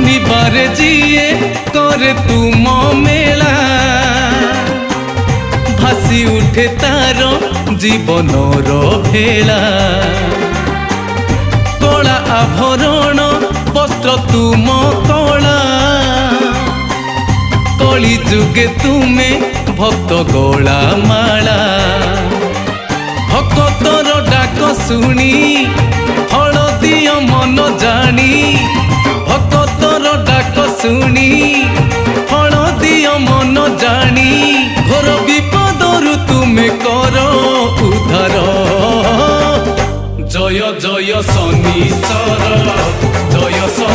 শনিবারে জিয়ে করে তুম মেলা ভাসি উঠে তার জীবনর ভেলা কলা আভরণ বস্ত্র তুম কলা কলি যুগে তুমে ভক্ত গোলা মালা ভক্তর ডাক শুনি ফল দিও মন জানি ভক্তর ডাক শুনি ফল দিও মন জানি ঘোর বিপদরু তুমে কর উদ্ধার জয় জয় শনিশ্বর